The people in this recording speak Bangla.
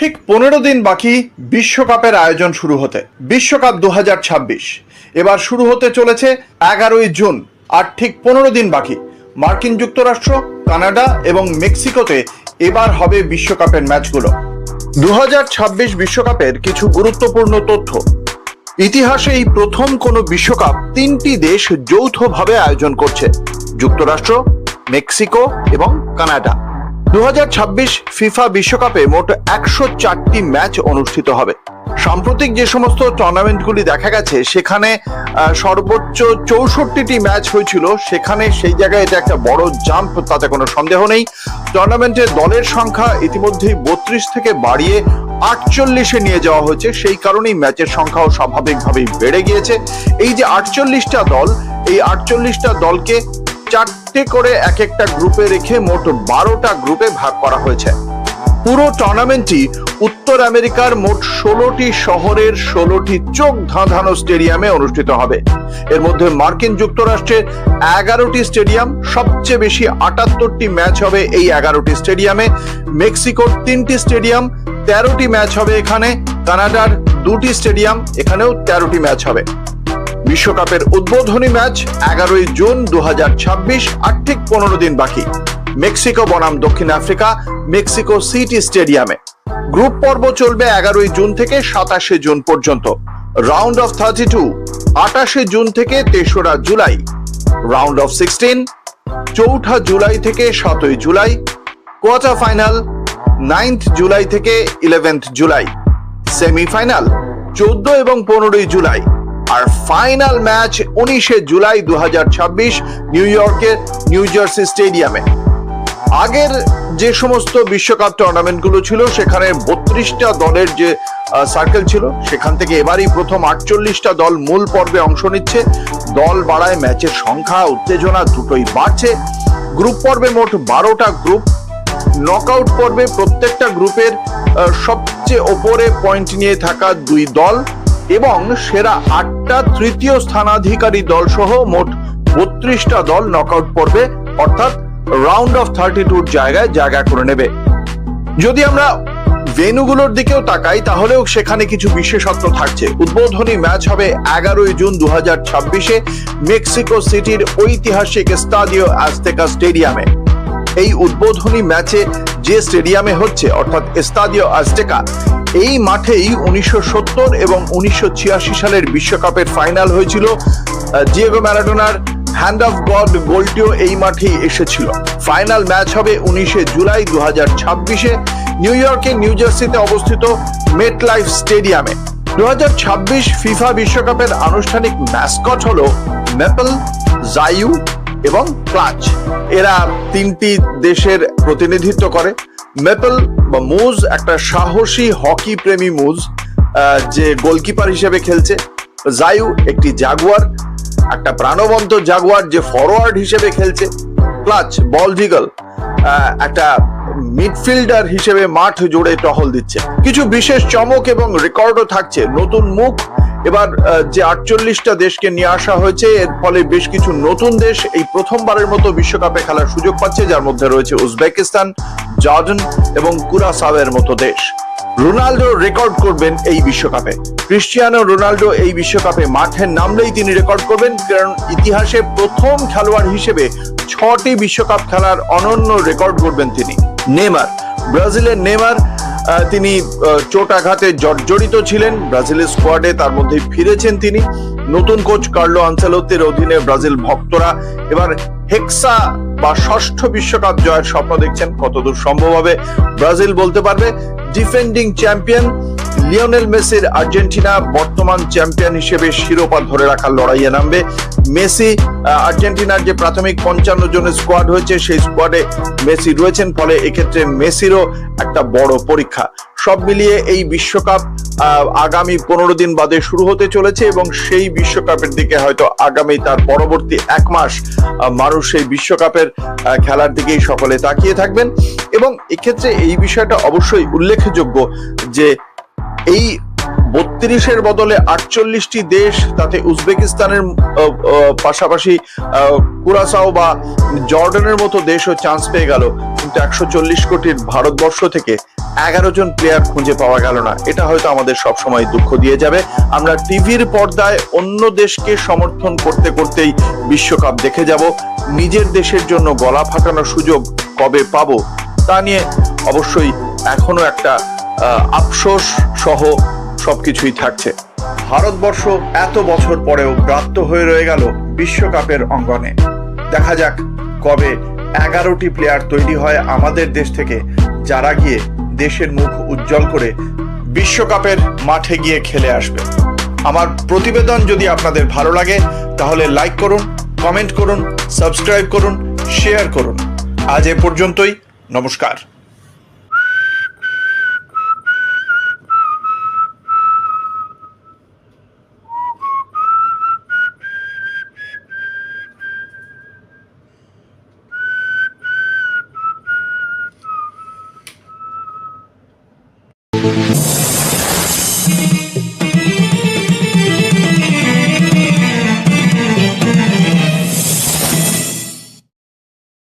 ঠিক 15 দিন বাকি বিশ্বকাপের আয়োজন শুরু হতে। বিশ্বকাপ 2026 এবার শুরু হতে চলেছে 11ই জুন। আর ঠিক 15 দিন বাকি মার্কিন যুক্তরাষ্ট্র, কানাডা এবং মেক্সিকোতে এবার হবে বিশ্বকাপের ম্যাচগুলো। 2026 বিশ্বকাপের কিছু গুরুত্বপূর্ণ তথ্য। ইতিহাসে এই প্রথম কোনো বিশ্বকাপ 3টি দেশ যৌথভাবে আয়োজন করছে: যুক্তরাষ্ট্র, মেক্সিকো এবং কানাডা। 2026 ফিফা বিশ্বকাপে মোট 104টি ম্যাচ অনুষ্ঠিত হবে। সাম্প্রতিক যে সমস্ত টুর্নামেন্টগুলি দেখা গেছে সেখানে সর্বোচ্চ 64টি ম্যাচ হয়েছিল, সেখানে সেই জায়গায় এটা একটা বড় জাম্প, তাতে কোনো সন্দেহ নেই। টুর্নামেন্টের দলের সংখ্যা ইতিমধ্যেই 32 থেকে বাড়িয়ে 48-এ নিয়ে যাওয়া হয়েছে, সেই কারণেই ম্যাচের সংখ্যাও স্বাভাবিকভাবেই বেড়ে গিয়েছে। এই যে 48টা দল, এই 48টা দলকে 4টে করে এক একটা গ্রুপে রেখে মোট 12টা গ্রুপে ভাগ করা হয়েছে। পুরো টুর্নামেন্টটি উত্তর আমেরিকার মোট 16টি শহরের 16টি চোখ ধাঁধানো স্টেডিয়ামে অনুষ্ঠিত হবে। এর মধ্যে মার্কিন যুক্তরাষ্ট্রের 11টি স্টেডিয়াম, সবচেয়ে বেশি 78টি ম্যাচ হবে এই 11টি স্টেডিয়ামে। মেক্সিকোর 3টি স্টেডিয়াম, 13টি ম্যাচ হবে এখানে। কানাডার 2টি স্টেডিয়াম, এখানেও 13টি ম্যাচ হবে। বিশ্বকাপের উদ্বোধনী ম্যাচ 11ই জুন 2026, আর ঠিক 15 দিন বাকি। মেক্সিকো বনাম দক্ষিণ আফ্রিকা, মেক্সিকো সিটি স্টেডিয়ামে। গ্রুপ পর্ব চলবে 11ই জুন থেকে 27শে জুন পর্যন্ত। রাউন্ড অফ 32 28শে জুন থেকে 3রা জুলাই। রাউন্ড অফ 16 4 জুলাই থেকে 7ই জুলাই। কোয়ার্টার ফাইনাল 9 জুলাই থেকে 11 জুলাই। সেমিফাইনাল 14 এবং 15ই জুলাই। আর ফাইনাল ম্যাচ 19শে জুলাই 2026 নিউ ইয়র্কের নিউ জার্সি স্টেডিয়ামে। আগের যে সমস্ত বিশ্বকাপ টুর্নামেন্টগুলো ছিল সেখানে 32টা দলের যে সার্কেল ছিল, সেখান থেকে এবারই প্রথম 48টা দল মূল পর্বে অংশ নিচ্ছে। দল বাড়ায়, ম্যাচের সংখ্যা, উত্তেজনা দুটোই বাড়ছে। গ্রুপ পর্বে মোট 12টা গ্রুপ। নকআউট পর্বে প্রত্যেকটা গ্রুপের সবচেয়ে ওপরে পয়েন্ট নিয়ে থাকা 2 দল এবং সেরা 8টা তৃতীয় স্থানাধিকারী দল সহ মোট 32টা দল নকআউট পর্বে অর্থাৎ রাউন্ড অফ 32 জায়গায় জায়গা করে নেবে। যদি আমরা ভেন্যুগুলোর দিকেও তাকাই তাহলেও সেখানে কিছু বিশেষত্ব থাকছে। উদ্বোধনী ম্যাচ হবে 11ই জুন 2026-এ মেক্সিকো সিটির ঐতিহাসিক এস্তাদিও আজতেকা স্টেডিয়ামে। এই উদ্বোধনী ম্যাচে যে স্টেডিয়ামে হচ্ছে অর্থাৎ এস্তাদিও আজতেকা, এই মাঠেই 1970 এবং 1986 সালের বিশ্বকাপের ফাইনাল হয়েছিল। ডিয়েগো ম্যারাডোনার হ্যান্ড অফ গড গোলটিও এই মাঠেই এসেছিল। ফাইনাল ম্যাচ হবে 19শে জুলাই 2026-এ নিউ ইয়র্কের নিউ জার্সিতে অবস্থিত মেট লাইফ স্টেডিয়ামে। 2026 ফিফা বিশ্বকাপের আনুষ্ঠানিক ম্যাসকট হলো মেপল, জাইউ এবং ক্লাচ। এরা 3টি দেশের প্রতিনিধিত্ব করে। মেপল বা মুজ একটা সাহসী হকি প্রেমী মুজ, যে গোলকিপার হিসেবে খেলছে। জাইউ একটি জাগুয়ার, একটা প্রাণবন্ত জাগুয়ার যে ফরওয়ার্ড হিসেবে খেলছে। ক্লাচ বল্ড ইগল, একটা মিডফিল্ডার হিসেবে মাঠ জুড়ে টহল দিচ্ছে। কিছু বিশেষ চমক এবং রেকর্ডও থাকছে। নতুন মুখ, এবার যে 48টা দেশকে নিয়ে আসা হয়েছে, এর ফলে বেশ কিছু নতুন দেশ এই প্রথমবারের মতো বিশ্বকাপে খেলার সুযোগ পাচ্ছে, যার মধ্যে রয়েছে উজবেকিস্তান, জর্ডান এবং কুরাসাওয়ের মতো দেশ। রোনাল্ডো রেকর্ড করবেন এই বিশ্বকাপে। ক্রিস্টিয়ানো রোনাল্ডো এই বিশ্বকাপে মাঠে নামলেই তিনি রেকর্ড করবেন, কারণ ইতিহাসে প্রথম খেলোয়াড় হিসেবে 6টি বিশ্বকাপ খেলার অনন্য রেকর্ড করবেন তিনি। নেইমার, ব্রাজিলের নেইমার, তিনি চোট আঘাতে জর্জরিত ছিলেন। ব্রাজিলের স্কোয়াডে তার মধ্যে ফিরেছেন তিনি। নতুন কোচ কার্লো আনচেলোত্তির অধীনে ব্রাজিল ভক্তরা এবার হেক্সা বা 6ষ্ঠ বিশ্বকাপ জয়ের স্বপ্ন দেখছেন। কতদূর সম্ভব হবে ব্রাজিল বলতে পারবে। ডিফেন্ডিং চ্যাম্পিয়ন লিওনেল মেসির আর্জেন্টিনা বর্তমান চ্যাম্পিয়ন হিসেবে শিরোপা ধরে রাখার লড়াইয়ে নামবে। মেসি, আর্জেন্টিনার যে প্রাথমিক 55 জনের স্কোয়াড হয়েছে সেই স্কোয়াডে মেসি রয়েছেন, ফলে এক্ষেত্রে মেসিরও একটা বড় পরীক্ষা। সব মিলিয়ে এই বিশ্বকাপ আগামী 15 দিন বাদে শুরু হতে চলেছে এবং সেই বিশ্বকাপের দিকে হয়তো আগামী তার পরবর্তী 1 মাস মানুষ সেই বিশ্বকাপের খেলার দিকেই সকলে তাকিয়ে থাকবেন। এবং এক্ষেত্রে এই বিষয়টা অবশ্যই উল্লেখযোগ্য যে এই 32-এর বদলে 48টি দেশ, তাতে উজবেকিস্তানের পাশাপাশি কুরাসাও বা জর্ডানের মতো দেশও চান্স পেয়ে গেল, কিন্তু 140 কোটির ভারতবর্ষ থেকে 11 জন প্লেয়ার খুঁজে পাওয়া গেল না। এটা হয়তো আমাদের সবসময় দুঃখ দিয়ে যাবে। আমরা টিভির পর্দায় অন্য দেশকে সমর্থন করতে করতেই বিশ্বকাপ দেখে যাব, নিজের দেশের জন্য গলা ফাটানোর সুযোগ কবে পাবো তা নিয়ে অবশ্যই এখনো একটা আফসোস সহ সবকিছুই থাকছে। ভারতবর্ষ এত বছর পরেও প্রাপ্ত হয়ে রয়ে গেল বিশ্বকাপের অঙ্গনে। দেখা যাক কবে 11টি প্লেয়ার তৈরি হয় আমাদের দেশ থেকে, যারা গিয়ে দেশের মুখ উজ্জ্বল করে বিশ্বকাপের মাঠে গিয়ে খেলে আসবে। আমার প্রতিবেদন যদি আপনাদের ভালো লাগে তাহলে লাইক করুন, কমেন্ট করুন, সাবস্ক্রাইব করুন, শেয়ার করুন। আজ এ পর্যন্তই, নমস্কার।